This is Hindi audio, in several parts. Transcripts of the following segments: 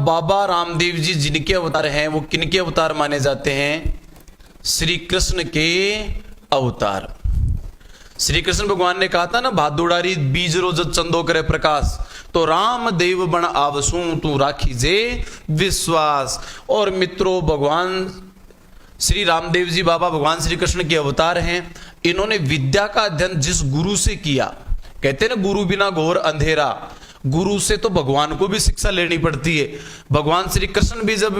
बाबा रामदेव जी जिनके अवतार हैं वो किनके अवतार माने जाते हैं? श्री कृष्ण के अवतार। श्री कृष्ण भगवान ने कहा था ना, भादुड़ारी बीज रोज चंदो करे प्रकाश, तो राम देव बण आवसू तू राखी जे विश्वास। और मित्रों, भगवान श्री रामदेव जी बाबा भगवान श्री कृष्ण के अवतार हैं। इन्होंने विद्या का अध्ययन जिस गुरु से किया, कहते हैं ना गुरु बिना घोर अंधेरा, गुरु से तो भगवान को भी शिक्षा लेनी पड़ती है। भगवान श्री कृष्ण भी जब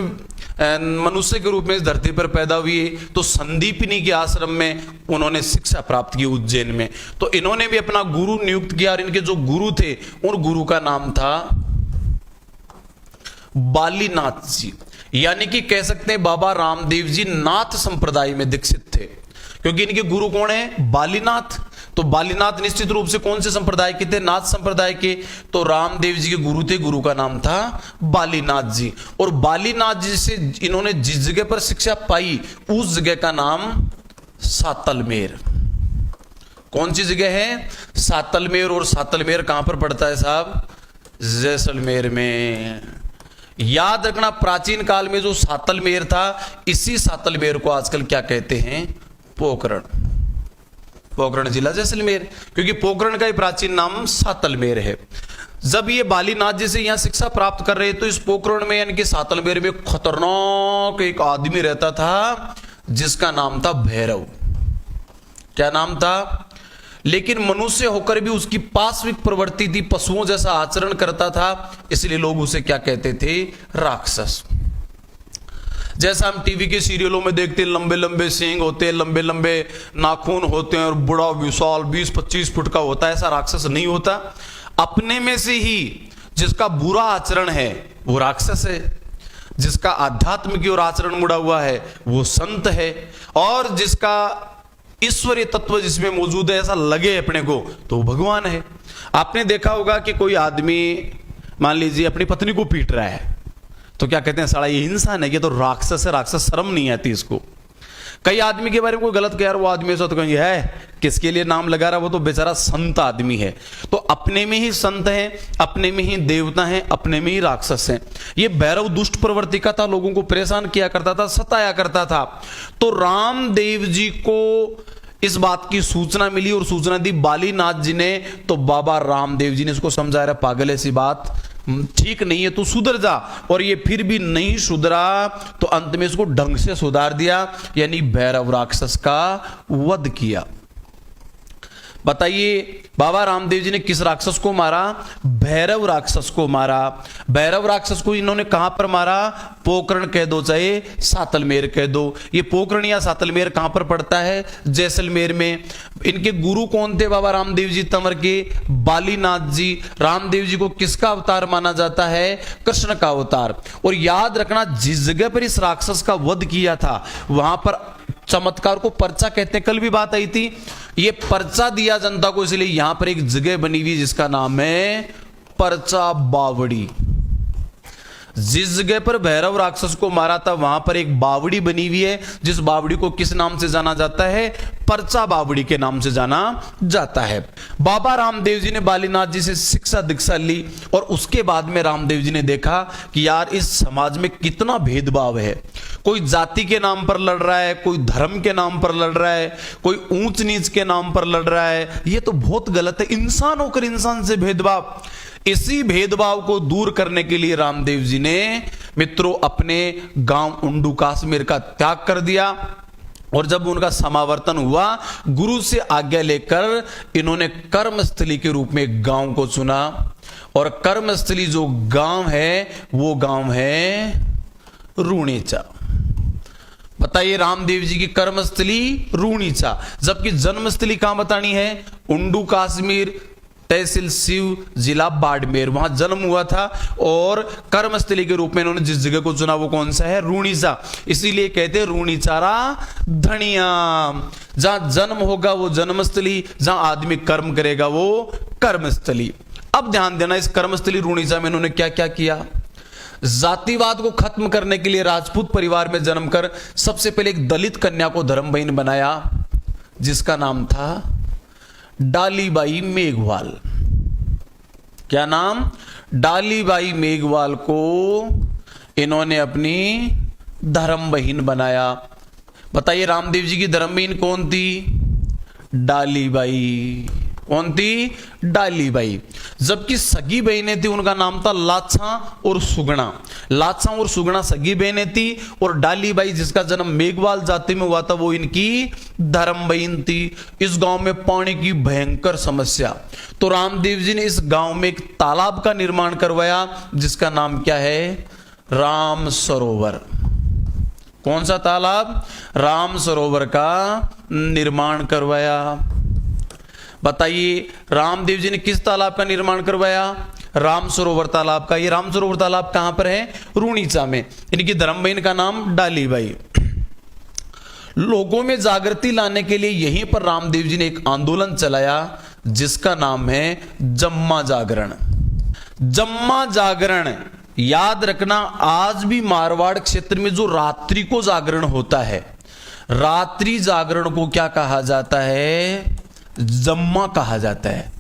मनुष्य के रूप में इस धरती पर पैदा हुए तो संदीपनी के आश्रम में उन्होंने शिक्षा प्राप्त की उज्जैन में। तो इन्होंने भी अपना गुरु नियुक्त किया और इनके जो गुरु थे उन गुरु का नाम था बालीनाथ जी। यानी कि कह सकते हैं बाबा रामदेव जी नाथ संप्रदाय में दीक्षित थे, क्योंकि इनके गुरु कौन है? बालीनाथ। तो बालीनाथ निश्चित रूप से कौन से संप्रदाय के थे? नाथ संप्रदाय के। तो रामदेव जी के गुरु थे, गुरु का नाम था बालीनाथ जी। और बालीनाथ जी से इन्होंने जिस जगह पर शिक्षा पाई उस जगह का नाम सातलमेर। कौन सी जगह है? सातलमेर। और सातलमेर कहां पर पड़ता है साहब? जैसलमेर में। याद रखना, प्राचीन काल में जो सातलमेर था, इसी सातलमेर को आजकल क्या कहते हैं? पोखरण। पोखरण जिला जैसलमेर, क्योंकि पोखरण का ही प्राचीन नाम सातलमेर है। जब ये बालीनाथ जी से यहां शिक्षा प्राप्त कर रहे तो इस पोखरण में यानी कि सातलमेर में खतरनाक एक आदमी रहता था जिसका नाम था भैरव। क्या नाम था? लेकिन मनुष्य होकर भी उसकी पाश्विक प्रवृत्ति थी, पशुओं जैसा आचरण करता था, इसलिए लोग उसे क्या कहते थे? राक्षस। जैसा हम टीवी के सीरियलों में देखते हैं, लंबे लंबे सींग होते हैं, लंबे लंबे नाखून होते हैं और बड़ा विशाल 20-25 फुट का होता है, ऐसा राक्षस नहीं होता। अपने में से ही जिसका बुरा आचरण है वो राक्षस है, जिसका आध्यात्म की ओर आचरण मुड़ा हुआ है वो संत है, और जिसका ईश्वरीय तत्व जिसमें मौजूद है ऐसा लगे अपने को तो भगवान है। आपने देखा होगा कि कोई आदमी मान लीजिए अपनी पत्नी को पीट रहा है तो क्या कहते हैं? साला ये इंसान है, ये तो राक्षस है, राक्षस शर्म नहीं आती इसको। कई आदमी के बारे में कोई गलत कह रहा, वो आदमी ऐसा तो कहेंगे है किसके लिए नाम लगा रहा, वो तो बेचारा संत आदमी है। तो अपने में ही संत है, अपने में ही देवता है, अपने में ही राक्षस है। ये भैरव दुष्ट प्रवृत्ति का था, लोगों को परेशान किया करता था, सताया करता था। तो रामदेव जी को इस बात की सूचना मिली और सूचना दी बालीनाथ जी ने। तो बाबा रामदेव जी ने इसको समझाया, पागल ऐसी बात ठीक नहीं है, तू सुधर जा। और ये फिर भी नहीं सुधरा तो अंत में इसको ढंग से सुधार दिया, यानी भैरव राक्षस का वध किया। बताइए बाबा रामदेव जी ने किस राक्षस को मारा? भैरव राक्षस को मारा। भैरव राक्षस को इन्होंने कहां पर मारा? पोखरण कह दो चाहे सातलमेर कह दो। ये पोखरण या सातलमेर कहां पर पड़ता है? जैसलमेर में। इनके गुरु कौन थे बाबा रामदेव जी तंवर के? बालीनाथ जी। रामदेव जी को किसका अवतार माना जाता है? कृष्ण का अवतार। और याद रखना, जिस जगह पर इस राक्षस का वध किया था वहां पर चमत्कार को पर्चा कहते हैं, कल भी बात आई थी। ये पर्चा दिया जनता को, इसलिए यहां पर एक जगह बनी हुई जिसका नाम है पर्चा बावड़ी। जिस जगह पर भैरव राक्षस को मारा था वहां पर एक बावड़ी बनी हुई है, जिस बावड़ी को किस नाम से जाना जाता है? पर्चा बावड़ी के नाम से जाना जाता है। बाबा रामदेव जी ने बालीनाथ जी से शिक्षा दीक्षा ली और उसके बाद में रामदेव जी ने देखा कि यार इस समाज में कितना भेदभाव है। कोई जाति के नाम पर लड़ रहा है, कोई धर्म के नाम पर लड़ रहा है, कोई ऊंच नीच के नाम पर लड़ रहा है, ये तो बहुत गलत है। इंसान होकर इंसान से भेदभाव, इसी भेदभाव को दूर करने के लिए रामदेव जी ने मित्रों अपने गांव उंडू काश्मीर का त्याग कर दिया। और जब उनका समावर्तन हुआ, गुरु से आज्ञा लेकर इन्होंने कर्मस्थली के रूप में एक गांव को चुना। और कर्मस्थली जो गांव है वो गांव है रूणीचा। बताइए, रामदेव जी की कर्मस्थली रूणीचा, जबकि जन्मस्थली कहां बतानी है? उंडू काश्मीर, तहसील शिव, जिला बाड़मेर, वहां जन्म हुआ था। और कर्मस्थली के रूप में इन्होंने जिस जगह को चुना वो कौन सा है? रूणीचा। इसीलिए कहते हैं रूणीचारा धनिया। जहां जन्म होगा वो जन्मस्थली, जहां आदमी कर्म करेगा वो कर्मस्थली। अब ध्यान देना, इस कर्मस्थली रूणीचा में इन्होंने क्या क्या किया? जातिवाद को खत्म करने के लिए राजपूत परिवार में जन्मकर सबसे पहले एक दलित कन्या को धर्म बहन बनाया जिसका नाम था डालीबाई मेघवाल। क्या नाम? डालीबाई मेघवाल को इन्होंने अपनी धर्म बहन बनाया। बताइए रामदेव जी की धर्म बहन कौन थी? डालीबाई। कौन थी? डालीबाई। जबकि सगी बहनें थी, उनका नाम था लाछा और सुगना। लाछा और सुगना सगी बहनें थी और डालीबाई जिसका जन्म मेघवाल जाति में हुआ था वो इनकी धर्म बहन थी। इस गांव में पानी की भयंकर समस्या, तो रामदेव जी ने इस गांव में एक तालाब का निर्माण करवाया जिसका नाम क्या है? राम सरोवर। कौन सा तालाब? राम सरोवर का निर्माण करवाया। बताइए रामदेव जी ने किस तालाब का निर्माण करवाया? राम सरोवर तालाब का। ये राम सरोवर तालाब कहां पर है? रूणीचा में। इनकी धर्म बहन का नाम डालीबाई। लोगों में जागृति लाने के लिए यहीं पर रामदेव जी ने एक आंदोलन चलाया जिसका नाम है जम्मा जागरण। जम्मा जागरण याद रखना, आज भी मारवाड़ क्षेत्र में जो रात्रि को जागरण होता है, रात्रि जागरण को क्या कहा जाता है? जम्मा कहा जाता है।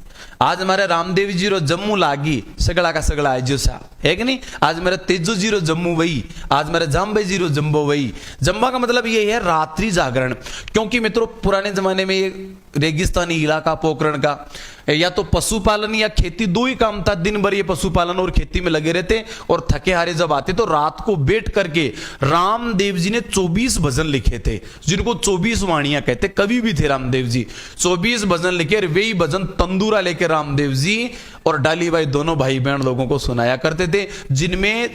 आज हमारे रामदेव जी रो जम्मू लागी, सगड़ा का सगड़ा है जो सा है कि नहीं। आज मेरा तेजो जी रो जम्मू वही, आज मेरा जाम्बे जी रो जम्बो वही। जम्बा का मतलब ये है रात्रि जागरण। क्योंकि मित्रों पुराने जमाने में ये रेगिस्तानी इलाका पोखरण का या तो पशुपालन या खेती, दो ही काम था। दिन भर ये पशुपालन और खेती में लगे रहते और थके हारे जब आते तो रात को बैठ करके रामदेव जी ने 24 भजन लिखे थे जिनको 24 वाणियां कहते। कवि भी थे रामदेव जी। 24 भजन लिखे और वही भजन तंदूरा लेके रामदेव जी और डालीबाई दोनों भाई बहन लोगों को सुनाया करते थे, जिनमें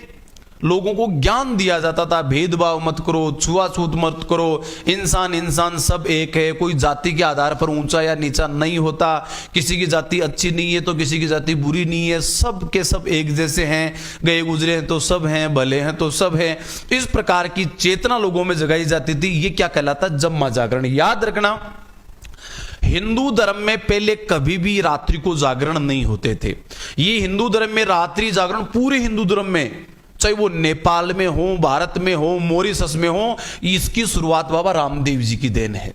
लोगों को ज्ञान दिया जाता था। भेदभाव मत करो, छुआछूत मत करो, इंसान इंसान सब एक है, कोई जाति के आधार पर ऊंचा या नीचा नहीं होता, किसी की जाति अच्छी नहीं है तो किसी की जाति बुरी नहीं है, सब के सब एक जैसे हैं, गए गुजरे हैं तो सब हैं, भले हैं तो सब हैं। इस प्रकार की चेतना लोगों में जगाई जाती थी। ये क्या कहलाता? जम्मा जागरण। याद रखना, हिंदू धर्म में पहले कभी भी रात्रि को जागरण नहीं होते थे। ये हिंदू धर्म में रात्रि जागरण, पूरे हिंदू धर्म में, चाहे वो नेपाल में हो, भारत में हो, मॉरिशस में हो, इसकी शुरुआत बाबा रामदेव जी की देन है।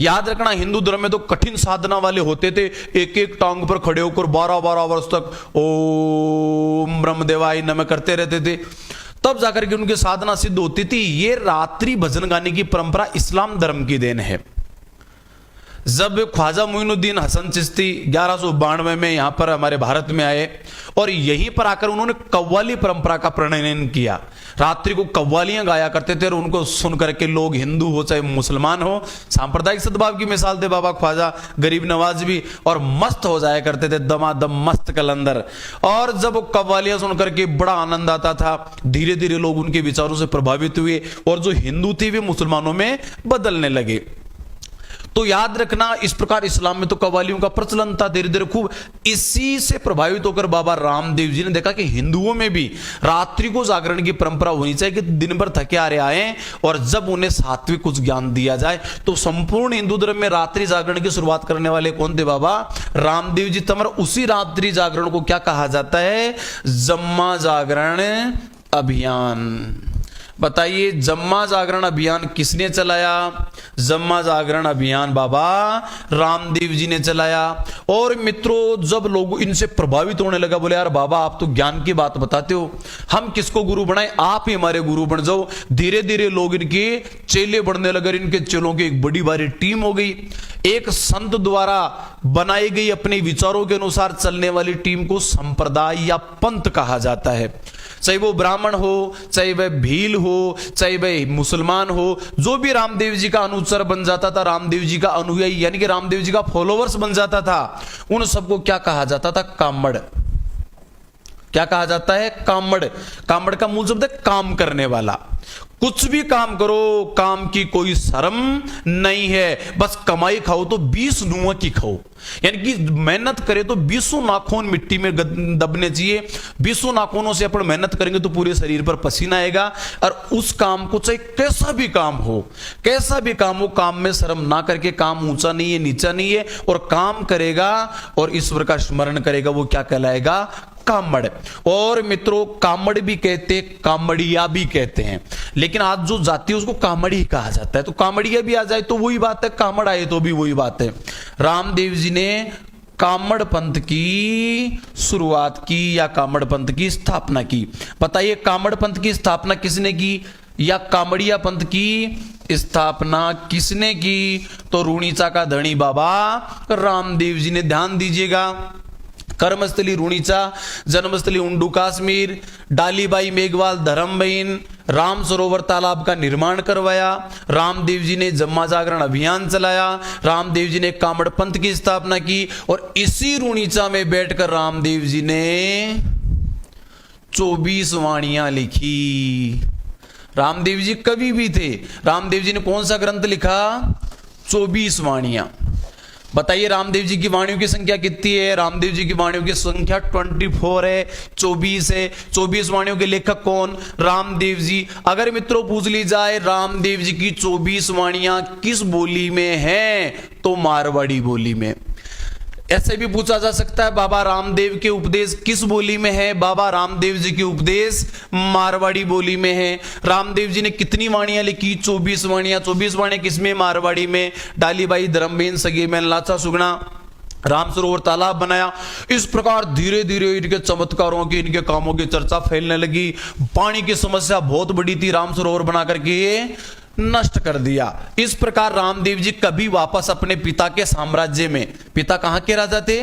याद रखना, हिंदू धर्म में तो कठिन साधना वाले होते थे, एक एक टांग पर खड़े होकर 12-12 वर्ष तक ओम ब्रह्मदेवाय नमः करते रहते थे, तब जाकर के उनकी साधना सिद्ध होती थी। ये रात्रि भजन गाने की परंपरा इस्लाम धर्म की देन है। जब ख्वाजा मोइनुद्दीन हसन चिश्ती 1192 में यहां पर हमारे भारत में आए और यहीं पर आकर उन्होंने कव्वाली परंपरा का प्रणयन किया। रात्रि को कव्वालियां गाया करते थे और उनको सुन करके लोग हिंदू हो चाहे मुसलमान हो, सांप्रदायिक सद्भाव की मिसाल थे बाबा ख्वाजा, गरीब नवाज भी, और मस्त हो जाया करते थे, दमादम मस्त कलंदर। और जब कव्वालियां सुन करके बड़ा आनंद आता था, धीरे धीरे लोग उनके विचारों से प्रभावित हुए और जो हिंदू थे वे मुसलमानों में बदलने लगे। तो याद रखना, इस प्रकार इस्लाम में तो कव्वालियों का प्रचलन था धीरे धीरे खूब। इसी से प्रभावित होकर बाबा रामदेव जी ने देखा कि हिंदुओं में भी रात्रि को जागरण की परंपरा होनी चाहिए कि दिन भर थके हारे आए और जब उन्हें सात्विक कुछ ज्ञान दिया जाए। तो संपूर्ण हिंदू धर्म में रात्रि जागरण की शुरुआत करने वाले कौन थे? बाबा रामदेव जी। तमर उसी रात्रि जागरण को क्या कहा जाता है? जम्मा जागरण अभियान। बताइए जम्मा जागरण अभियान किसने चलाया? जम्मा जागरण अभियान बाबा रामदेव जी ने चलाया। और मित्रों, जब लोग इनसे प्रभावित होने लगा, बोले यार बाबा आप तो ज्ञान की बात बताते हो, हम किसको गुरु बनाए? आप ही हमारे गुरु बन जाओ। धीरे धीरे लोग इनके चेले बनने लगे। इनके चेलों की एक बड़ी भारी टीम हो गई। एक संत द्वारा बनाई गई अपने विचारों के अनुसार चलने वाली टीम को संप्रदाय या पंथ कहा जाता है। चाहे वो ब्राह्मण हो, चाहे वह भील हो, चाहे वह मुसलमान हो, जो भी रामदेव जी का अनुचर बन जाता था, रामदेव जी का अनुयायी यानी कि रामदेव जी का फॉलोवर्स बन जाता था, उन सबको क्या कहा जाता था? कामड़। क्या कहा जाता है? कामड़। कामड़ का मूल शब्द है काम करने वाला। कुछ भी काम करो, काम की कोई शर्म नहीं है, बस कमाई खाओ तो 20 नुआ की खाओ, यानी कि मेहनत करे तो 20 नाखून मिट्टी में दबने चाहिए। 20 नाखूनों से अपन मेहनत करेंगे तो पूरे शरीर पर पसीना आएगा। और उस काम को चाहे कैसा भी काम हो, कैसा भी काम हो, काम में शर्म ना करके, काम ऊंचा नहीं है नीचा नहीं है, और काम करेगा और ईश्वर का स्मरण करेगा, वो क्या कहलाएगा? कामड़। और मित्रों कामड़ भी कहते, कामड़िया भी कहते हैं, लेकिन आज जो जाति है उसको कामड़ी ही कहा जाता है। तो कामड़िया भी आ जाए तो वही बात है, कामड़ आए तो भी वही बात है। रामदेव जी ने कामड़ पंथ की शुरुआत की या कामड़ पंथ की स्थापना की? बताइए कामड़ पंथ की स्थापना किसने की या कामड़िया पंथ की स्थापना किसने की? तो रूणीचा का धनी बाबा रामदेव जी ने। ध्यान दीजिएगा, कर्मस्थली रूणीचा, जन्मस्थली उंडू काश्मीर, डालीबाई मेघवाल धर्मबीन, राम सरोवर तालाब का निर्माण करवाया, रामदेव जी ने जम्मा जागरण अभियान चलाया, रामदेव जी ने कामड़ पंथ की स्थापना की और इसी रूणीचा में बैठकर रामदेव जी ने 24 वाणियां लिखी। रामदेव जी कवि भी थे। रामदेव जी ने कौन सा ग्रंथ लिखा? 24 वाणियां। बताइए रामदेव जी की वाणियों की संख्या कितनी है? रामदेव जी की वाणियों की संख्या 24 है, 24 है। 24 वाणियों के लेखक कौन? रामदेव जी। अगर मित्रों पूछ ली जाए रामदेव जी की 24 वाणियां किस बोली में हैं, तो मारवाड़ी बोली में। ऐसे भी पूछा जा सकता है बाबा रामदेव के उपदेश किस बोली में है? बाबा रामदेव जी के उपदेश मारवाड़ी बोली में है। रामदेव जी ने कितनी वाणियां लिखी? 24 वाणियां। 24 वाणियां किसमें? मारवाड़ी में। डालीबाई धर्मबीन सगी में लाचा सुगना, राम सरोवर तालाब बनाया। इस प्रकार धीरे धीरे इनके चमत्कारों की, इनके कामों की चर्चा फैलने लगी। पानी की समस्या बहुत बड़ी थी, राम सरोवर बना करके नष्ट कर दिया। इस प्रकार रामदेव जी कभी वापस अपने पिता के साम्राज्य में, पिता कहां के राजा थे?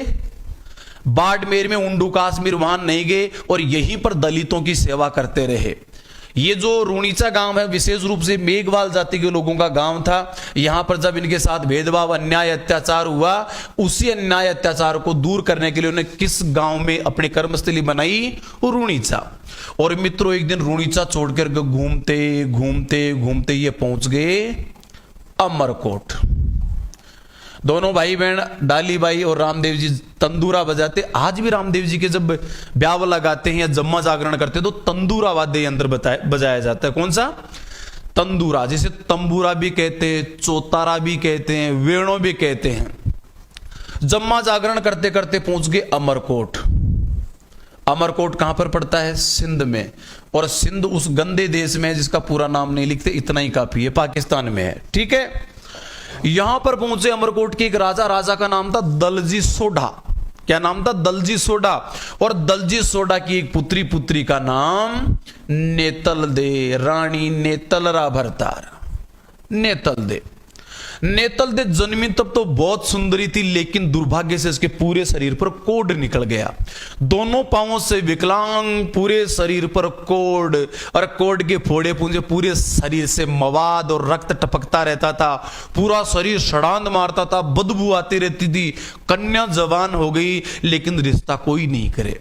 बाड़मेर में, उंडू काश्मीर, वहां नहीं गए और यहीं पर दलितों की सेवा करते रहे। ये जो रूणीचा गांव है विशेष रूप से मेघवाल जाति के लोगों का गांव था। यहां पर जब इनके साथ भेदभाव, अन्याय, अत्याचार हुआ, उसी अन्याय अत्याचार को दूर करने के लिए उन्होंने किस गांव में अपनी कर्मस्थली बनाई? रूणीचा। और मित्रों एक दिन रूणीचा छोड़कर घूमते घूमते घूमते ये पहुंच गए अमरकोट। दोनों भाई बहन डालीबाई और रामदेव जी तंदूरा बजाते। आज भी रामदेव जी के जब ब्याह लगाते हैं या जम्मा जागरण करते हैं तो तंदूरा वाद्य यंत्र बजाया जाता है। कौन सा? तंदूरा, जिसे तंबूरा भी कहते हैं, चौतारा भी कहते हैं, वेणो भी कहते हैं। जम्मा जागरण करते करते पहुंच गए अमरकोट। अमरकोट कहां पर पड़ता है? सिंध में। और सिंध उस गंदे देश में है जिसका पूरा नाम नहीं लिखते, इतना ही काफी है, पाकिस्तान में है। ठीक है, यहां पर पहुंचे अमरकोट के एक राजा, राजा का नाम था दलजी सोढ़ा। क्या नाम था? दलजी सोढ़ा। और दलजी सोढ़ा की एक पुत्री का नाम नेतल दे, रानी नेतलरा भरतार। नेतल दे जन्मी तब तो बहुत सुंदरी थी, लेकिन दुर्भाग्य से इसके पूरे शरीर पर कोढ़ निकल गया। दोनों पांवों से विकलांग, पूरे शरीर पर कोढ़, और कोढ़ के फोड़े पूंजे, पूरे शरीर से मवाद और रक्त टपकता रहता था, पूरा शरीर सड़ांध मारता था, बदबू आती रहती थी। कन्या जवान हो गई लेकिन रिश्ता कोई नहीं करे,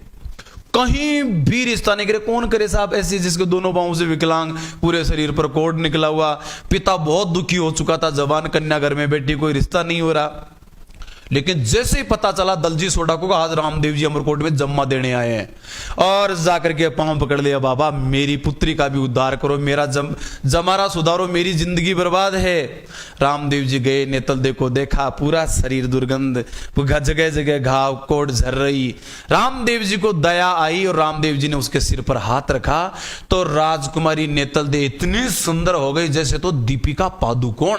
कहीं भी रिश्ता नहीं करे। कौन करे साहब ऐसे जिसके दोनों पांवों से विकलांग, पूरे शरीर पर कोढ़ निकला हुआ। पिता बहुत दुखी हो चुका था, जवान कन्या घर में बैठी, कोई रिश्ता नहीं हो रहा। लेकिन जैसे ही पता चला दलजी सोढ़ा को आज रामदेव जी अमरकोट में जम्मा देने आए हैं, और जाकर के पांव पकड़ लिया, बाबा मेरी पुत्री का भी उद्धार करो, मेरा जमारा सुधारो, मेरी जिंदगी बर्बाद है। रामदेव जी गए, नेतल दे को देखा, पूरा शरीर दुर्गंध, जगह जगह घाव, कोढ़ झर रही। रामदेव जी को दया आई और रामदेव जी ने उसके सिर पर हाथ रखा तो राजकुमारी नेतल दे इतनी सुंदर हो गई जैसे तो दीपिका पादुकोण,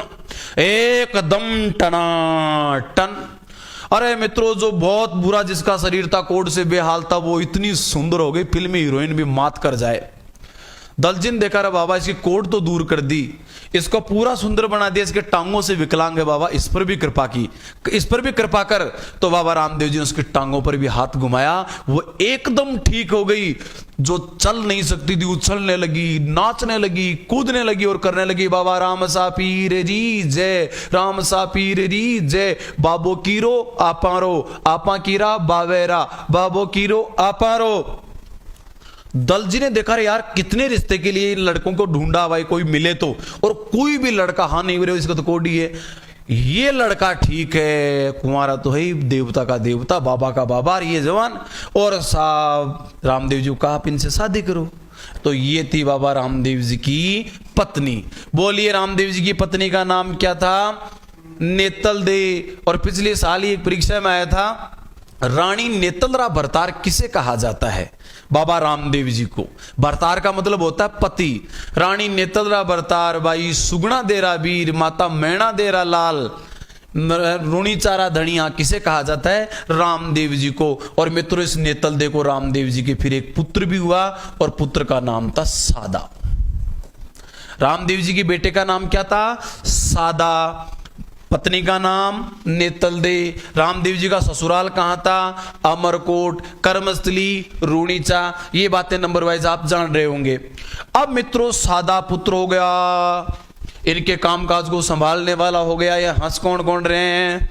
एकदम टनाटन। अरे मित्रों, जो बहुत बुरा जिसका शरीर था, कोढ़ से बेहाल था, वो इतनी सुंदर हो गई फिल्मी हीरोइन भी मात कर जाए। दलजी ने देखा, रे बाबा इसकी कोढ़ तो दूर कर दी, इसको पूरा सुंदर बना दिया, इसके टांगों से विकलांग है, बाबा इस पर भी कृपा की, इस पर भी कृपा कर। तो बाबा रामदेव जी ने उसकी टांगों पर भी हाथ घुमाया, वो एकदम ठीक हो गई। जो चल नहीं सकती थी उछलने लगी, नाचने लगी, कूदने लगी और करने लगी, बाबा राम सा पीर री जय, राम सा पीर री जय, बाबो कीरो आपारो, आपा कीरा बावेरा, बाबो कीरो आपारो। दलजी ने देखा रे यार कितने रिश्ते के लिए इन लड़कों को ढूंढा, भाई कोई मिले तो, और कोई भी लड़का हाँ नहीं मिले, इसका तो कोड़ी है। ये लड़का ठीक है, कुंवारा तो है, देवता का देवता, बाबा का बाबा, ये जवान, और साहब रामदेव जी को कहा आप इनसे शादी करो। तो ये थी बाबा रामदेव जी की पत्नी। बोलिए रामदेव जी की पत्नी का नाम क्या था? नेतल दे। और पिछले साल ही एक परीक्षा में आया था, रानी नेतलरा भरतार किसे कहा जाता है? बाबा रामदेव जी को। भरतार का मतलब होता है पति। रानी नेतलरा भरतार, बाई सुगना देरा वीर, माता मैणा देरा लाल, रूणी चारा धनिया किसे कहा जाता है? रामदेव जी को। और मित्रों इस नेतल दे को रामदेव जी के फिर एक पुत्र भी हुआ और पुत्र का नाम था सादा। रामदेव जी के बेटे का नाम क्या था? सादा। पत्नी का नाम नेतल दे। रामदेव जी का ससुराल कहां था? अमरकोट, कर्मस्थली, रूणीचा। ये बातें नंबर वाइज आप जान रहे होंगे। अब मित्रों सादा पुत्र हो गया, इनके कामकाज को संभालने वाला हो गया। ये हंस कौन कौन रहे हैं?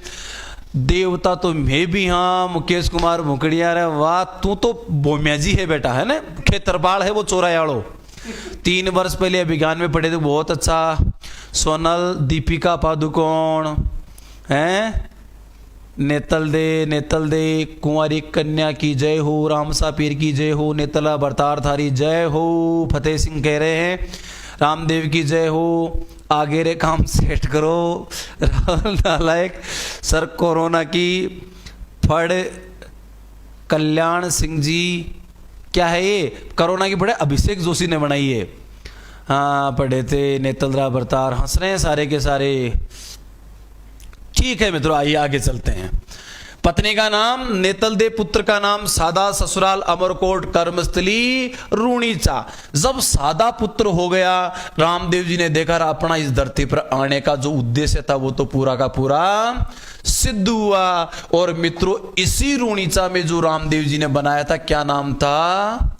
देवता तो मैं भी, हाँ मुकेश कुमार मुकड़िया रे, वाह तू तो बोमिया जी है बेटा, है ना, खेतरपाल है वो चोरायाड़ो। 3 वर्ष पहले अभिज्ञान में पढ़े थे, बहुत अच्छा। सोनल, दीपिका पादुकोण हैं, नेतल दे, कुंवारी कन्या की जय हो, रामसा पीर की जय हो, नेतला बरतार थारी जय हो। फतेह सिंह कह रहे हैं रामदेव की जय हो, आगे रे काम सेट करो। राहुल नालायक सर कोरोना की फड़। कल्याण सिंह जी क्या है ये? कोरोना की पढ़े अभिषेक जोशी ने बनाई है, हाँ पढ़े थे। नेतलरा बरतार हंस रहे हैं सारे के सारे। ठीक है मित्रों, आइए आगे चलते हैं। पत्नी का नाम नेतल दे, पुत्र का नाम सादा, ससुराल अमरकोट, कर्मस्थली रूणीचा। जब सादा पुत्र हो गया, रामदेव जी ने देखा अपना इस धरती पर आने का जो उद्देश्य था वो तो पूरा का पूरा सिद्ध हुआ। और मित्रों इसी रूणीचा में जो रामदेव जी ने बनाया था, क्या नाम था?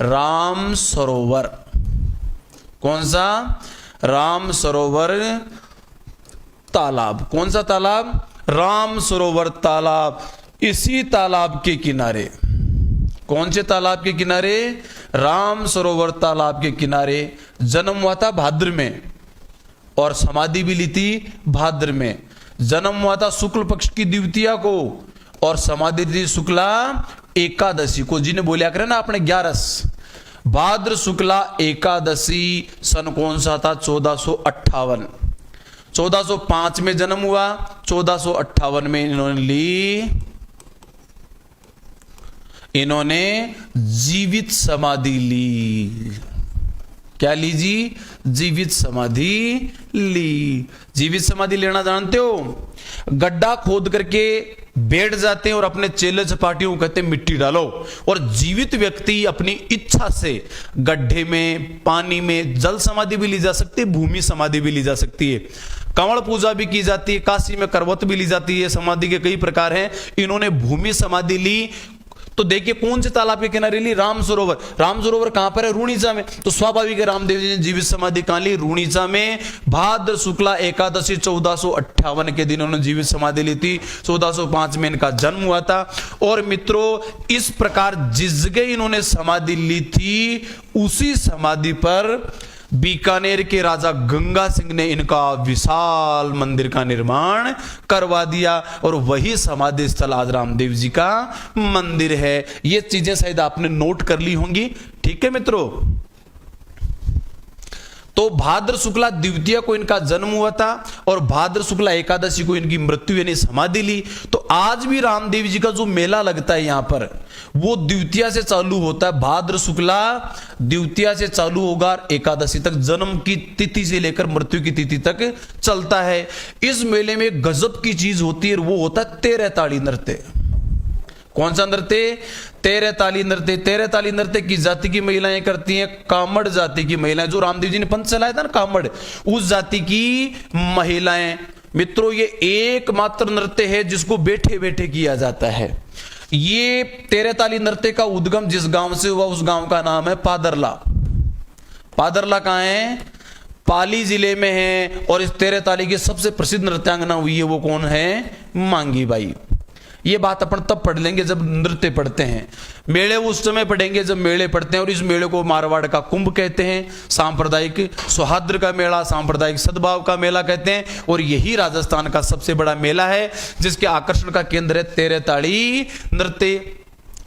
राम सरोवर। कौन सा? राम सरोवर तालाब। कौन सा तालाब? राम सरोवर तालाब। इसी तालाब के किनारे, कौन से तालाब के किनारे? राम सरोवर तालाब के किनारे जन्म हुआ था भाद्र में, और समाधि भी ली थी भाद्र में। जन्म हुआ था शुक्ल पक्ष की द्वितीया को, और समाधि थी शुक्ला एकादशी को। जिन्हें बोलिया करे ना अपने 11 भाद्र शुक्ला एकादशी। सन कौन सा था? 1458। 1405 में जन्म हुआ, 1458 में इन्होंने जीवित समाधि ली। क्या ली जी? जीवित समाधि ली। जीवित समाधि लेना जानते हो? गड्ढा खोद करके बैठ जाते हैं और अपने चेले चपाटियों को कहते हैं मिट्टी डालो, और जीवित व्यक्ति अपनी इच्छा से गड्ढे में, पानी में, जल समाधि भी ली जा सकती है, भूमि समाधि भी ली जा सकती है, कंवड़ पूजा भी की जाती है, काशी में करवत भी ली जाती है। समाधि के कई प्रकार हैं। इन्होंने भूमि समाधि ली। तो देखिए कौन से तालाब के किनारे ली? राम सरोवर। राम सरोवर कहां पर है? रूणीचा में। तो स्वाभाविक है रामदेव जी ने जीवित समाधि कहां ली? रूणीचा में। भाद्र शुक्ला एकादशी 1458 के दिन उन्होंने जीवित समाधि ली थी। 1405 में इनका जन्म हुआ था। और मित्रों इस प्रकार जिस जगह इन्होंने समाधि ली थी, उसी समाधि पर बीकानेर के राजा गंगा सिंह ने इनका विशाल मंदिर का निर्माण करवा दिया, और वही समाधि स्थल आज रामदेव जी का मंदिर है। ये चीजें शायद आपने नोट कर ली होंगी। ठीक है मित्रों, तो भाद्र शुक्ला द्वितीया को इनका जन्म हुआ था, और भाद्र शुक्ला एकादशी को इनकी मृत्यु यानी समाधि ली। तो आज भी रामदेव जी का जो मेला लगता है यहां पर, वो द्वितीया से चालू होता है। भाद्र शुक्ला द्वितीया से चालू होगा, एकादशी तक, जन्म की तिथि से लेकर मृत्यु की तिथि तक चलता है। इस मेले में गजब की चीज होती है, वो होता है 13 ताड़ी नृत्य। कौन सा नृत्य? 13 ताली नृत्य। 13 ताली नृत्य की जाति की महिलाएं करती हैं, कामड़ जाति की महिलाएं। जो रामदेव जी ने पंथ चलाया था ना कामड़, उस जाति की महिलाएं। मित्रों ये एकमात्र नृत्य है जिसको बैठे बैठे किया जाता है। ये 13 ताली नृत्य का उद्गम जिस गांव से हुआ, उस गांव का नाम है पादरला। पादरला कहां है? पाली जिले में है। और इस 13 ताली की सबसे प्रसिद्ध नृत्यांगना हुई है, वो कौन है? मांगी बाई। ये बात अपन तब पढ़ लेंगे जब नृत्य पढ़ते हैं। मेले उस समय पढ़ेंगे जब मेले पढ़ते हैं। और इस मेले को मारवाड़ का कुंभ कहते हैं, सांप्रदायिक सौहार्द का मेला, सांप्रदायिक सद्भाव का मेला कहते हैं। और यही राजस्थान का सबसे बड़ा मेला है, जिसके आकर्षण का केंद्र है 13 ताड़ी नृत्य।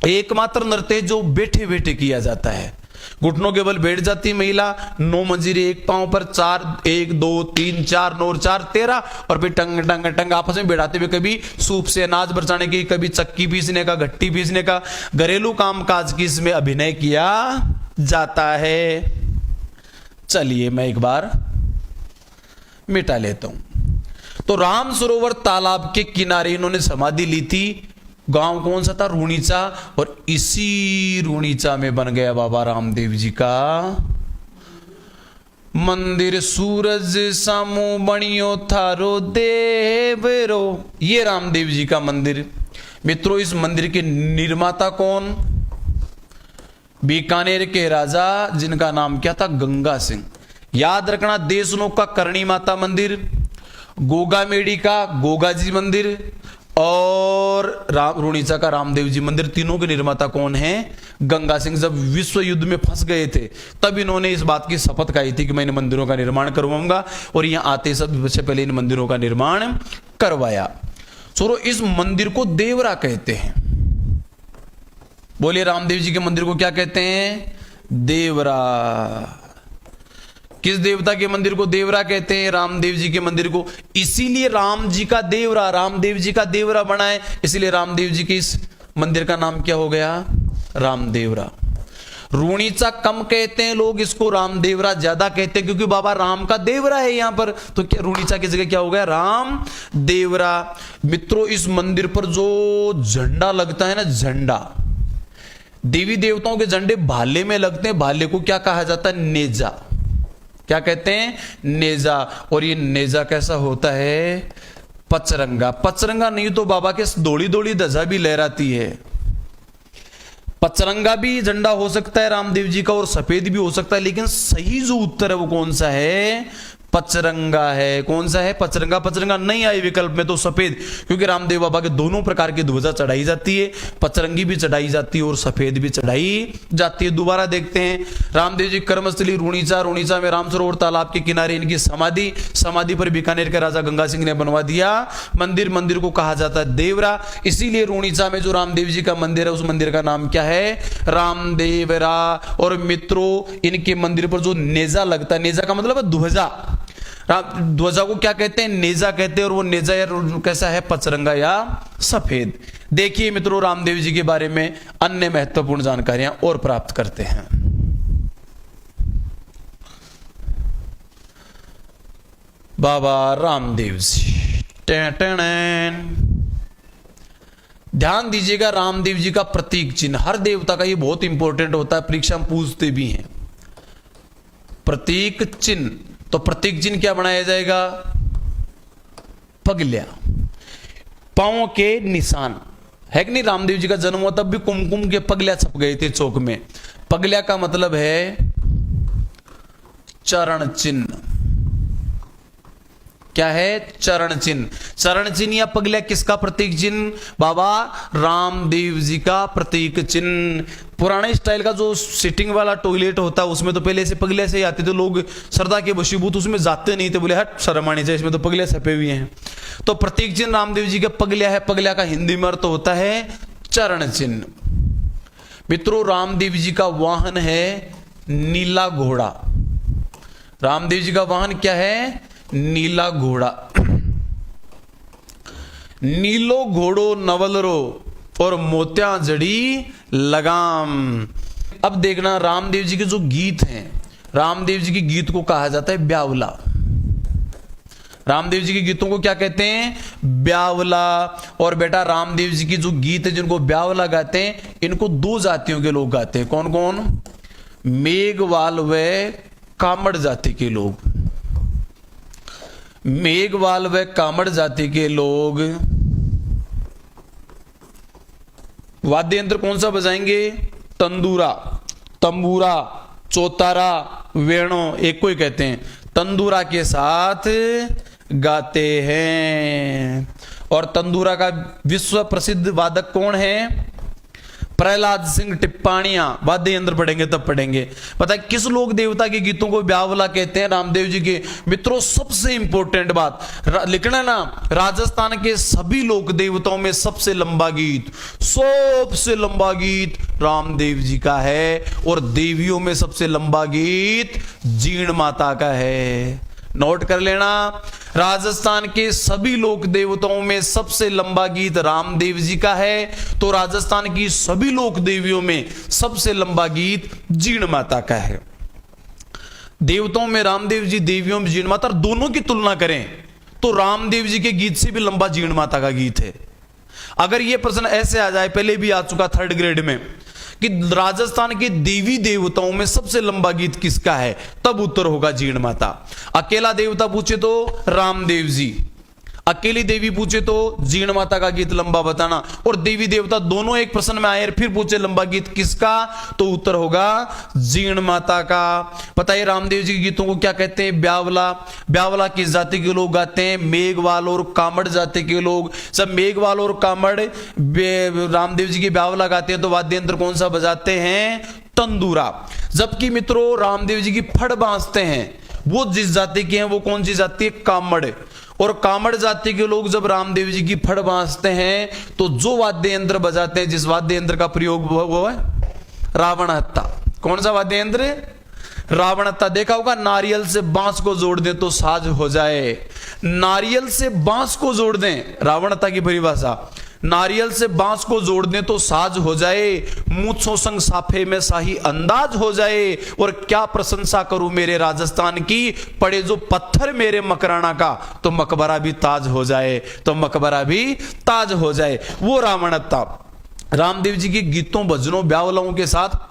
एकमात्र नृत्य जो बैठे बैठे किया जाता है। घुटनों के बल बैठ जाती महिला, 9 मंजीरे एक पांव पर, 4 1 2 3 4 9 4 13, और फिर टंग टंग टंग आपस में बैठाते हुए कभी सूप से अनाज बरसाने की, कभी चक्की पीसने का, घट्टी पीसने का, घरेलू कामकाज की इसमें अभिनय किया जाता है। चलिए मैं एक बार मिटा लेता हूं। तो राम सरोवर तालाब के किनारे इन्होंने समाधि ली थी। गांव कौन सा था? रूणीचा। और इसी रूणीचा में बन गया बाबा रामदेव जी का मंदिर। सूरज सामू बणियो थारो देवरो, ये रामदेव जी का मंदिर। मित्रों, इस मंदिर के निर्माता कौन? बीकानेर के राजा, जिनका नाम क्या था? गंगा सिंह। याद रखना, देशनोक का करणी माता मंदिर, गोगामेड़ी का गोगा जी मंदिर और रूणीचा का रामदेव जी मंदिर, तीनों के निर्माता कौन है? गंगा सिंह। जब विश्व युद्ध में फंस गए थे तब इन्होंने इस बात की शपथ खाई थी कि मैं इन मंदिरों का निर्माण करवाऊंगा, और यहां आते सबसे पहले इन मंदिरों का निर्माण करवाया। सो इस मंदिर को देवरा कहते हैं। बोलिए, रामदेव जी के मंदिर को क्या कहते हैं? देवरा। किस देवता के मंदिर को देवरा कहते हैं? रामदेव जी के मंदिर को। इसीलिए राम जी का देवरा, रामदेव जी का देवरा बना है, इसलिए रामदेव जी के इस मंदिर का नाम क्या हो गया? रामदेवरा। रूणीचा कम कहते हैं लोग, इसको रामदेवरा ज्यादा कहते हैं, क्योंकि बाबा राम का देवरा है यहां पर। तो क्या रूणीचा की जगह क्या हो गया? राम देवरा। मित्रों, इस मंदिर पर जो झंडा लगता है ना, झंडा, देवी देवताओं के झंडे भाले में लगते हैं। भाले को क्या कहा जाता है? नेजा। क्या कहते हैं? नेजा। और ये नेजा कैसा होता है? पचरंगा। पचरंगा नहीं तो बाबा के दौड़ी दौड़ी ध्वजा भी लहराती है। पचरंगा भी झंडा हो सकता है रामदेव जी का, और सफेद भी हो सकता है, लेकिन सही जो उत्तर है वो कौन सा है? पचरंगा है। कौन सा है? पचरंगा। पचरंगा नहीं आई विकल्प में तो सफेद, क्योंकि रामदेव बाबा के दोनों प्रकार की ध्वजा चढ़ाई जाती है, पचरंगी भी चढ़ाई जाती है और सफेद भी चढ़ाई जाती है। दोबारा देखते हैं, रामदेव जी कर्मस्थली रूणीचा। रूणीचा में राम सरोवर तालाब के किनारे इनकी समाधि। समाधि पर बीकानेर के राजा गंगा सिंह ने बनवा दिया मंदिर। मंदिर को कहा जाता है देवरा। इसीलिए रूणीचा में जो रामदेव जी का मंदिर है, उस मंदिर का नाम क्या है? रामदेवरा। और मित्रों, इनके मंदिर पर जो नेजा लगता है, नेजा का मतलब है ध्वजा। ध्वजा को क्या कहते हैं? नेजा कहते हैं। और वो नेजा यार कैसा है? पचरंगा या सफेद। देखिए मित्रों, रामदेव जी के बारे में अन्य महत्वपूर्ण जानकारियां और प्राप्त करते हैं। बाबा रामदेव जी, ध्यान दीजिएगा, रामदेव जी का प्रतीक चिन्ह, हर देवता का ये बहुत इंपॉर्टेंट होता है, परीक्षा में पूछते भी हैं। प्रतीक चिन्ह, तो प्रतीक चिन्ह क्या बनाया जाएगा? पगलिया, पांव के निशान, है कि नहीं? रामदेव जी का जन्म हुआ तब भी कुमकुम के पगलिया छप गए थे चौक में। पगलिया का मतलब है चरण चिन्ह। क्या है? चरण चिन्ह। चरण चिन्ह या पगलिया किसका प्रतीक चिन्ह? बाबा रामदेव जी का प्रतीक चिन्ह। पुराने स्टाइल का जो सिटिंग वाला टॉयलेट होता है, उसमें तो पहले से पगलिया से ही आते थे लोग, श्रद्धा के वशीभूत उसमें जाते नहीं थे, बोले हट शर्म आनी चाहिए, इसमें तो पगलिया छपे हुए हैं। तो प्रतीक चिन्ह रामदेव जी का पगलिया है। पगलिया का हिंदी में अर्थ होता है चरण चिन्ह। मित्रों, रामदेव जी का वाहन है नीला घोड़ा। रामदेव जी का वाहन क्या है? नीला घोड़ा। नीलो घोड़ो नवलरो और मोत्या जड़ी लगाम। अब देखना, रामदेव जी के जो गीत हैं, रामदेव जी के गीत को कहा जाता है ब्यावला। रामदेव जी के गीतों को क्या कहते हैं? ब्यावला। और बेटा, रामदेव जी की जो गीत है जिनको ब्यावला गाते हैं, इनको दो जातियों के लोग गाते हैं। कौन कौन? मेघवाल व कामड़ जाति के लोग। मेघवाल व कामड़ जाति के लोग वाद्य यंत्र कौन सा बजाएंगे? तंदूरा, तंबूरा, चौतारा, वेणु, एक को ही कहते हैं, तंदूरा के साथ गाते हैं। और तंदूरा का विश्व प्रसिद्ध वादक कौन है? प्रहलाद सिंह टिप्पाणियां। वाद्य यंत्र पढ़ेंगे तब पढ़ेंगे। पता है किस लोक देवता के गीतों को ब्यावला कहते हैं? रामदेव जी के। मित्रों, सबसे इंपॉर्टेंट बात लिखना ना, राजस्थान के सभी लोक देवताओं में सबसे लंबा गीत रामदेव जी का है, और देवियों में सबसे लंबा गीत जीण माता का है। नोट कर लेना, राजस्थान के सभी लोक देवताओं में सबसे लंबा गीत रामदेव जी का है, तो राजस्थान की सभी लोक देवियों में सबसे लंबा गीत जीण माता का है। देवताओं में रामदेव जी, देवियों में जीण माता, दोनों की तुलना करें तो रामदेव जी के गीत से भी लंबा जीण माता का गीत है। अगर यह प्रश्न ऐसे आ जाए, पहले भी आ चुका 3rd ग्रेड में, कि राजस्थान के देवी देवताओं में सबसे लंबा गीत किसका है, तब उत्तर होगा जीण माता। अकेला देवता पूछे तो रामदेव जी, अकेली देवी पूछे तो जीण माता का गीत लंबा बताना, और देवी देवता दोनों एक प्रश्न में आए फिर पूछे लंबा गीत किसका, तो उत्तर होगा जीण माता का। पता है रामदेव जी के गीतों को क्या कहते हैं, ब्यावला। ब्यावला किस जाति के लोग गाते हैं, मेघवाल और कामड़ जाति के लोग। सब मेघवाल और कामड़ रामदेव जी के ब्यावला गाते हैं, तो वाद्य यंत्र कौन सा बजाते हैं, तंदूरा। जबकि मित्रों रामदेव जी की फड़ बांसते हैं, वो जिस जाति के हैं वो कौन सी जाति है, कामड़। और कामड़ जाति के लोग जब रामदेव जी की फड़ बांसते हैं तो जो वाद्य यंत्र बजाते हैं, जिस वाद्य यंत्र का प्रयोग वो है रावण हत्ता। कौन सा वाद्य यंत्र, रावण हत्ता। देखा होगा, नारियल से बांस को जोड़ दें तो साज हो जाए। नारियल से बांस को जोड़ दें, रावण हत्ता की परिभाषा, नारियल से बांस को जोड़ दें तो साज हो जाए, मूंछों संग साफे में शाही अंदाज हो जाए। और क्या प्रशंसा करूं मेरे राजस्थान की, पड़े जो पत्थर मेरे मकराना का तो मकबरा भी ताज हो जाए, तो मकबरा भी ताज हो जाए। वो रावणत्ता रामदेव जी के गीतों भजनों ब्यावलाओं के साथ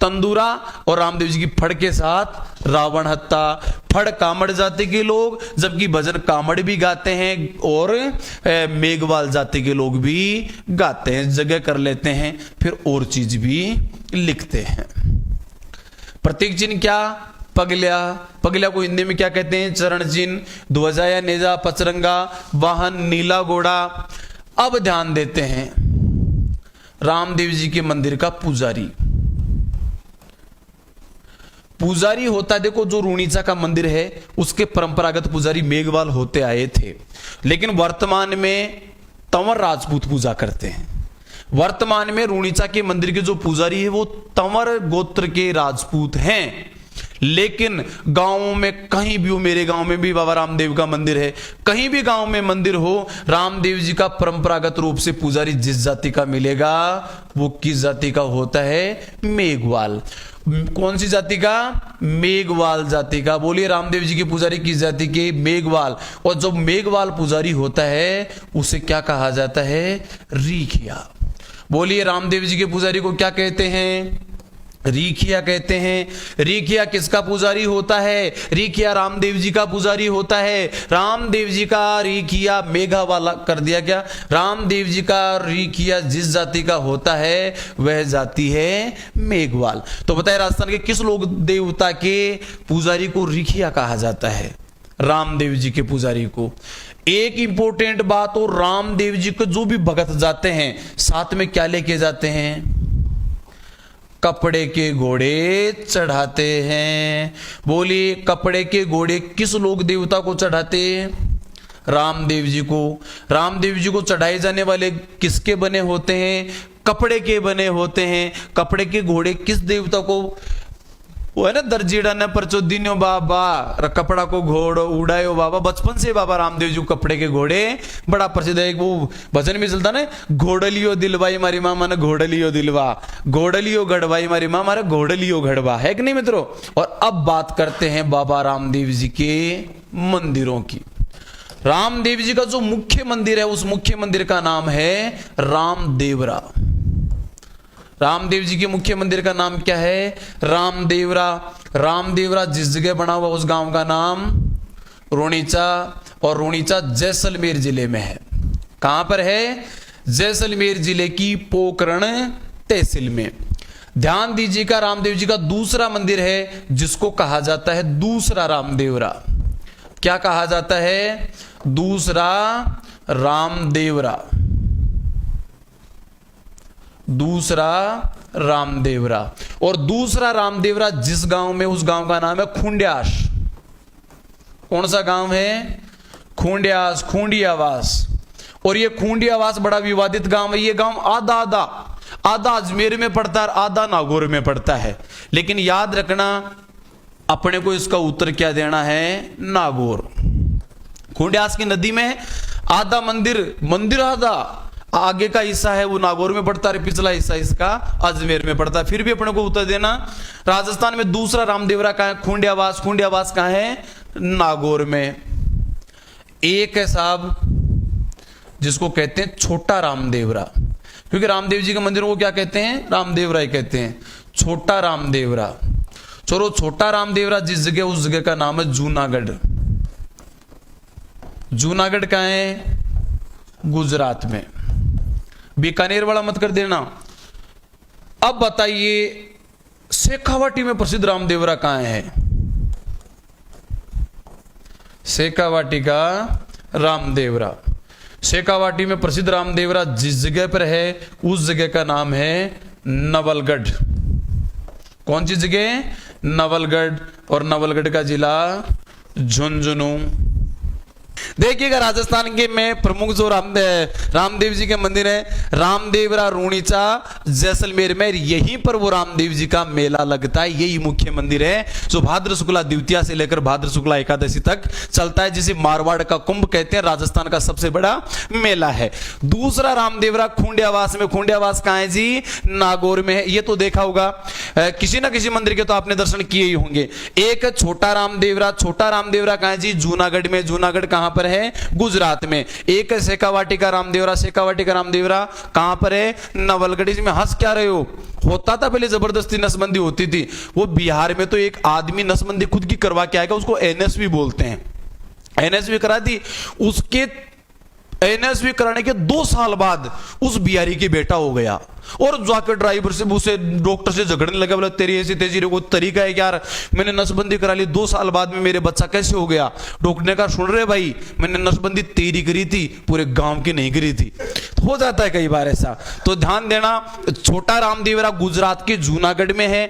तंदूरा, और रामदेव जी की फड़ के साथ रावण हत्ता। फड़ कामड़ जाति के लोग, जबकि भजन कामड़ भी गाते हैं और मेघवाल जाति के लोग भी गाते हैं, जगह कर लेते हैं, फिर और चीज भी लिखते हैं। प्रतीक चिन्ह क्या, पगल्या। पगल्या को हिंदी में क्या कहते हैं, चरण चिन्ह। ध्वजा या नेजा, पचरंगा, वाहन, नीला घोड़ा। अब ध्यान देते हैं रामदेव जी के मंदिर का पुजारी। पुजारी होता है, देखो जो रूणीचा का मंदिर है उसके परंपरागत पुजारी मेघवाल होते आए थे, लेकिन वर्तमान में तंवर राजपूत पूजा करते हैं। वर्तमान में रूणीचा के मंदिर के जो पुजारी है वो तंवर गोत्र के राजपूत हैं। लेकिन गांवों में कहीं भी हो, मेरे गांव में भी बाबा रामदेव का मंदिर है, कहीं भी गांव में मंदिर हो, रामदेव जी का परंपरागत रूप से पुजारी जिस जाति का मिलेगा वो किस जाति का होता है, मेघवाल। कौन सी जाति का, मेघवाल जाति का। बोलिए रामदेव जी के पुजारी किस जाति के, मेघवाल। और जो मेघवाल पुजारी होता है उसे क्या कहा जाता है, रीखिया। बोलिए रामदेव जी के पुजारी को क्या कहते हैं, रीखिया कहते हैं। रीखिया किसका पुजारी होता है, रीखिया रामदेव जी का पुजारी होता है। रामदेव जी का रीखिया मेघा वाला कर दिया क्या, रामदेव जी का रीखिया जिस जाति का होता है वह जाति है मेघवाल। तो बताइए राजस्थान के किस लोक देवता के पुजारी को रीखिया कहा जाता है, रामदेव जी के पुजारी को। एक इंपॉर्टेंट बात, और रामदेव जी को जो भी भगत जाते हैं साथ में क्या लेके जाते हैं, कपड़े के घोड़े चढ़ाते हैं। बोलिए कपड़े के घोड़े किस लोक देवता को चढ़ाते हैं, रामदेव जी को। रामदेव जी को चढ़ाए जाने वाले किसके बने होते हैं, कपड़े के बने होते हैं। कपड़े के घोड़े किस देवता को, वो है ना, दर्जीड़ा ने परचो दिनो बाबा कपड़ा को घोड़ो उड़ायो बाबा। बचपन से बाबा रामदेव जी कपड़े के घोड़े बड़ा प्रसिद्ध है। वो भजन में चलता ना, घोड़लियो दिलवाई मारी माँ माने घोड़लियो दिलवा, घोड़लियो गढ़वाई मारी माँ मारे घोड़लियो गढ़वा, है कि नहीं मित्रों। और अब बात करते हैं बाबा रामदेव जी के मंदिरों की। रामदेव जी का जो मुख्य मंदिर है उस मुख्य मंदिर का नाम है रामदेवरा। रामदेव जी के मुख्य मंदिर का नाम क्या है, रामदेवरा। रामदेवरा जिस जगह बना हुआ उस गांव का नाम रूणीचा, और रूणीचा जैसलमेर जिले में है। कहां पर है, जैसलमेर जिले की पोकरण तहसील में। ध्यान दीजिएगा, रामदेव जी का दूसरा मंदिर है जिसको कहा जाता है दूसरा रामदेवरा। क्या कहा जाता है, दूसरा रामदेवरा, दूसरा रामदेवरा। और दूसरा रामदेवरा जिस गांव में, उस गांव का नाम है खूंडियास। कौन सा गांव है, खूंडियास, खूंडियावास। और ये खूंडियावास बड़ा विवादित गांव है। ये गांव आधा अजमेर में पड़ता है, आधा नागौर में पड़ता है। लेकिन याद रखना अपने को इसका उत्तर क्या देना है, नागौर। खूंडियास की नदी में आधा मंदिर आधा आगे का हिस्सा है वो नागौर में पड़ता है, पिछला हिस्सा इसका अजमेर में पड़ता है। फिर भी अपने को उत्तर देना, राजस्थान में दूसरा रामदेवरा कहां है, खूंडियावास। खूंडियावास कहां है, नागौर में। एक है साहब जिसको कहते हैं छोटा रामदेवरा, क्योंकि रामदेव जी के मंदिर को क्या कहते हैं, रामदेवरा ही कहते हैं, छोटा रामदेवरा। चलो छोटा रामदेवरा जिस जगह, उस जगह का नाम है जूनागढ़। जूनागढ़ कहाँ है, गुजरात में। बीकानेर वाला मत कर देना। अब बताइए शेखावाटी में प्रसिद्ध रामदेवरा कहाँ है, शेखावाटी का रामदेवरा। शेखावाटी में प्रसिद्ध रामदेवरा जिस जगह पर है उस जगह का नाम है नवलगढ़। कौन सी जगह, नवलगढ़, और नवलगढ़ का जिला झुंझुनू। देखिएगा राजस्थान के में प्रमुख जो रामदेव जी के मंदिर है, रामदेवरा, रूणीचा, जैसलमेर में, यहीं पर वो रामदेव जी का मेला लगता है। यही मुख्य मंदिर है जो भाद्र शुक्ला द्वितीया से लेकर भाद्र शुक्ला एकादशी तक चलता है, जिसे मारवाड़ का कुंभ कहते हैं। राजस्थान का सबसे बड़ा मेला है। दूसरा रामदेवरा खूंडियावास में। खूंडियावास कहां है जी, नागौर में है। ये तो देखा होगा, किसी ना किसी मंदिर के तो आपने दर्शन किए ही होंगे। एक छोटा रामदेवरा। छोटा रामदेवरा कहां है जी, जूनागढ़ में। जूनागढ़ कहां पर है, गुजरात में। एक है शेखावाटी का रामदेवरा। शेखावाटी का रामदेवरा कहां पर है, नवलगढ़। इसमें हंस क्या रहे हो, होता था पहले जबरदस्ती नसबंदी होती थी। वो बिहार में तो एक आदमी नसबंदी खुद की करवा के आएगा, उसको एनएसवी बोलते हैं। एनएसवी करा दी, उसके एनएसवी कराने के 2 साल बाद उस बिहारी के बेटा हो गया, और जाकर ड्राइवर से, उसे डॉक्टर से झगड़ने लगा, बोला तेरी ऐसी तेजी को तरीका है यार, मैंने नसबंदी करा ली, 2 साल बाद में मेरे बच्चा कैसे हो गया। डॉक्टर ने कहा सुन रहे भाई, मैंने नसबंदी तेरी करी थी, पूरे गांव की नहीं करी थी। हो जाता है कई बार ऐसा, तो ध्यान देना। छोटा रामदेवरा गुजरात के जूनागढ़ में है।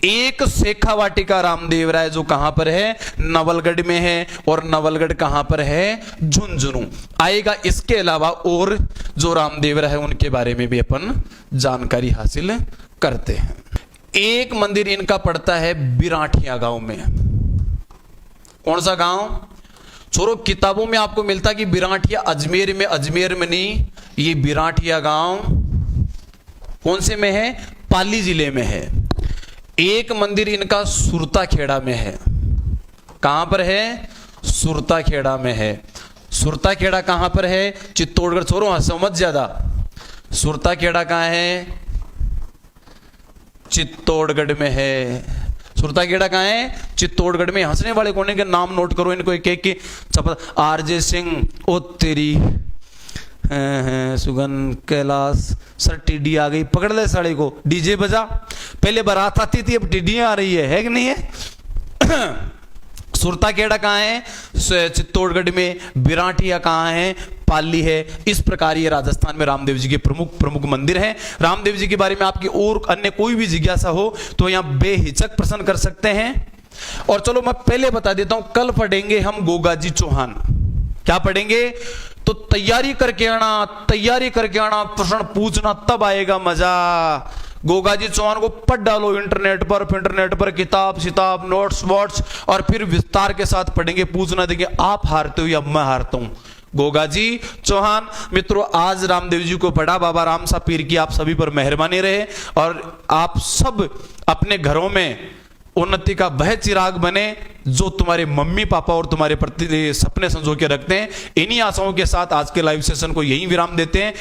एक शेखावाटी का रामदेवरा है जो कहां पर है, नवलगढ़ में है, और नवलगढ़ कहां पर है, झुंझुनू आएगा। इसके अलावा और जो रामदेवरा है उनके बारे में भी अपन जानकारी हासिल करते हैं। एक मंदिर इनका पड़ता है बिराठिया गांव में। कौन सा गांव, छोरो किताबों में आपको मिलता कि बिराठिया अजमेर में, अजमेर में नहीं, ये बिराठिया गांव कौन से में है, पाली जिले में है। एक मंदिर इनका सुरता खेड़ा में है। कहां पर है, सुरता खेड़ा में है। सुरता खेड़ा कहां पर है, चित्तौड़गढ़। छोरो हंसो मत ज्यादा। सुरता खेड़ा कहां है, चित्तौड़गढ़ में है। सुरता खेड़ा कहां है, चित्तौड़गढ़ में। हंसने वाले कौन है के नाम नोट करो इनको एक एक की। आरजे सिंह, ओ तेरी, सुगन, कैलाश, सर टिड्डी आ गई, पकड़ ले साड़ी को, डीजे बजा। पहले बारात आती थी, अब टिड्डियां आ रही है कि नहीं है। सुरता खेड़ा कहां है, चित्तौड़गढ़ में। बिराठिया कहां है, पाली है। इस प्रकार ये राजस्थान में रामदेव जी के प्रमुख मंदिर हैं। रामदेव जी के बारे में आपकी और अन्य कोई भी जिज्ञासा हो तो यहां बेहिचक प्रश्न कर सकते हैं। और चलो मैं पहले बता देता हूं, कल पढ़ेंगे हम गोगाजी चौहान। क्या पढ़ेंगे, तो तैयारी करके आना, तैयारी करके आना, प्रश्न पूछना, तब आएगा मजा। गोगाजी चौहान को पढ़ डालो इंटरनेट पर किताब सिताब नोट्स वोट्स, और फिर विस्तार के साथ पढ़ेंगे, पूछना देंगे आप हारते हो या मैं हारता हूं। गोगाजी चौहान। मित्रों आज रामदेव जी को पढ़ा, बाबा राम सा पीर की आप सभी पर मेहरबानी रहे, और आप सब अपने घरों में उन्नति का वह चिराग बने जो तुम्हारे मम्मी पापा और तुम्हारे प्रति सपने संजो के रखते हैं। इन्हीं आशाओं के साथ आज के लाइव सेशन को यहीं विराम देते हैं।